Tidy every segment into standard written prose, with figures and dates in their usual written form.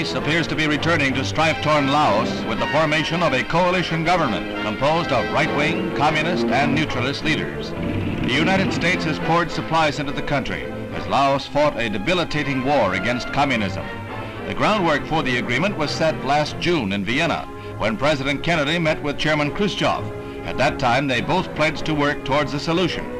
Peace appears to be returning to strife-torn Laos with the formation of a coalition government composed of right-wing, communist, and neutralist leaders. The United States has poured supplies into the country as Laos fought a debilitating war against communism. The groundwork for the agreement was set last June in Vienna when President Kennedy met with Chairman Khrushchev. At that time, they both pledged to work towards a solution.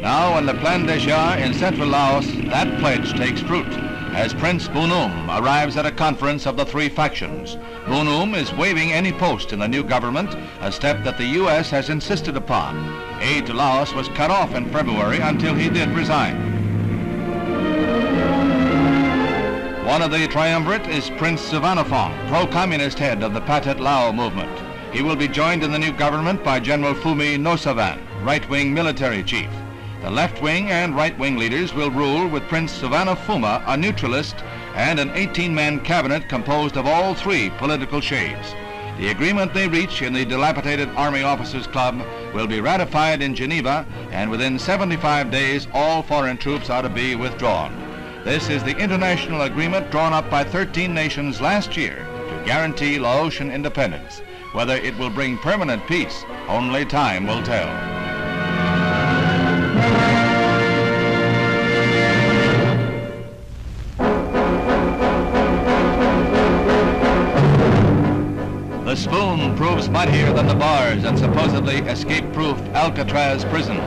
Now, in the Plan d'Asia in central Laos, that pledge takes fruit as Prince Bunum arrives at a conference of the three factions. Bunum is waiving any post in the new government, a step that the U.S. has insisted upon. Aid to Laos was cut off in February until he did resign. One of the triumvirate is Prince Suvarnabhumi, pro-communist head of the Pathet Lao movement. He will be joined in the new government by General Phumi Nosavan, right-wing military chief. The left-wing and right-wing leaders will rule with Prince Suvarnabhumi, a neutralist, and an 18-man cabinet composed of all three political shades. The agreement they reach in the dilapidated Army Officers Club will be ratified in Geneva, and within 75 days all foreign troops are to be withdrawn. This is the international agreement drawn up by 13 nations last year to guarantee Laotian independence. Whether it will bring permanent peace, only time will tell. The spoon proves mightier than the bars at supposedly escape-proof Alcatraz Prison.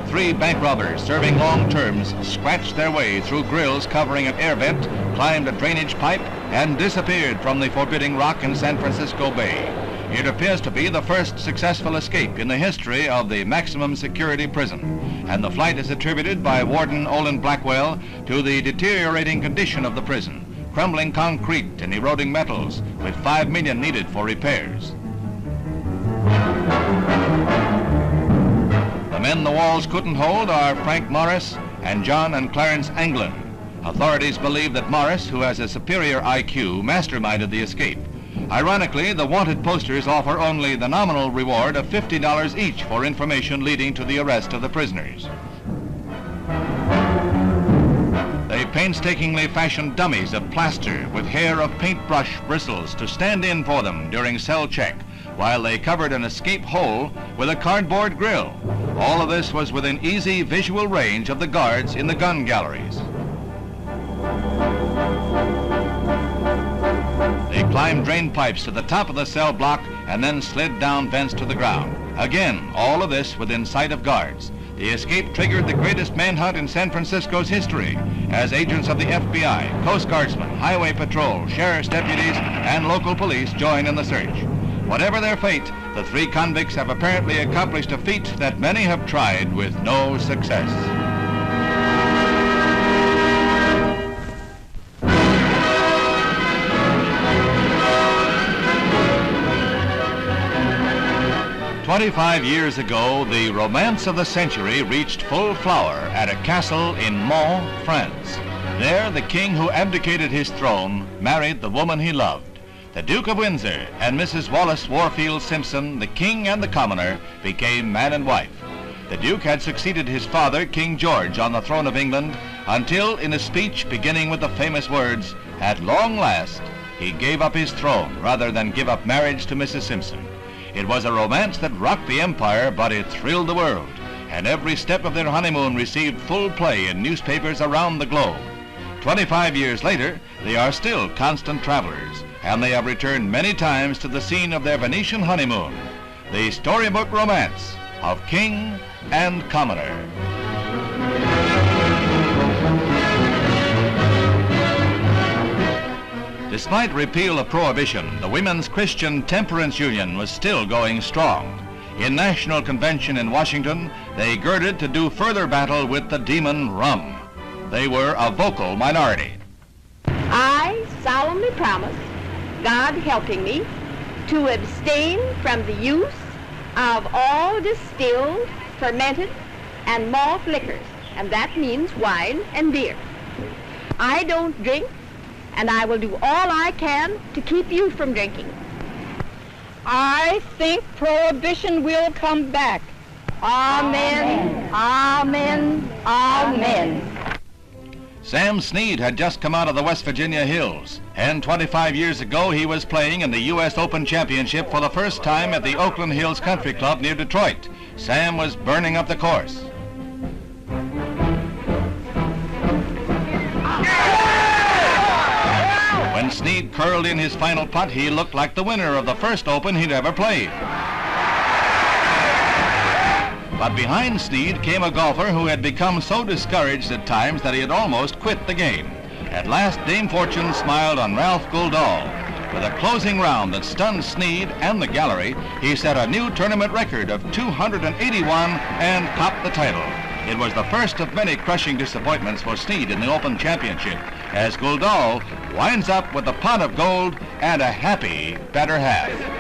3 bank robbers serving long terms scratched their way through grills covering an air vent, climbed a drainage pipe, and disappeared from the forbidding rock in San Francisco Bay. It appears to be the first successful escape in the history of the maximum security prison, and the flight is attributed by Warden Olin Blackwell to the deteriorating condition of the prison, crumbling concrete and eroding metals, with $5 million needed for repairs. The men the walls couldn't hold are Frank Morris and John and Clarence Anglin. Authorities believe that Morris, who has a superior IQ, masterminded the escape. Ironically, the wanted posters offer only the nominal reward of $50 each for information leading to the arrest of the prisoners. They painstakingly fashioned dummies of plaster with hair of paintbrush bristles to stand in for them during cell check, while they covered an escape hole with a cardboard grill. All of this was within easy visual range of the guards in the gun galleries. They climbed drain pipes to the top of the cell block and then slid down vents to the ground. Again, all of this within sight of guards. The escape triggered the greatest manhunt in San Francisco's history, as agents of the FBI, Coast Guardsmen, Highway Patrol, sheriff's deputies, and local police join in the search. Whatever their fate, the 3 convicts have apparently accomplished a feat that many have tried with no success. "25 years ago, the romance of the century reached full flower at a castle in Mons, France. There, the king who abdicated his throne married the woman he loved. The Duke of Windsor and Mrs. Wallis Warfield Simpson, the king and the commoner, became man and wife. The Duke had succeeded his father, King George, on the throne of England until, in a speech beginning with the famous words, 'At long last,' he gave up his throne rather than give up marriage to Mrs. Simpson. It was a romance that rocked the empire, but it thrilled the world, and every step of their honeymoon received full play in newspapers around the globe. 25 years later, they are still constant travelers, and they have returned many times to the scene of their Venetian honeymoon, the storybook romance of king and commoner. Despite repeal of prohibition, the Women's Christian Temperance Union was still going strong. In National Convention in Washington, they girded to do further battle with the demon rum. They were a vocal minority. I solemnly promise, God helping me, to abstain from the use of all distilled, fermented, and malt liquors, and that means wine and beer. I don't drink, and I will do all I can to keep you from drinking. I think prohibition will come back. Amen. Amen. Amen. Sam Snead had just come out of the West Virginia hills, and 25 years ago he was playing in the U.S. Open Championship for the first time at the Oakland Hills Country Club near Detroit. Sam was burning up the course. When Snead curled in his final putt, he looked like the winner of the first Open he'd ever played. But behind Snead came a golfer who had become so discouraged at times that he had almost quit the game. At last, Dame Fortune smiled on Ralph Guldahl. With a closing round that stunned Snead and the gallery, he set a new tournament record of 281 and topped the title. It was the first of many crushing disappointments for Snead in the Open Championship, as Guldahl winds up with a pot of gold and a happy better half.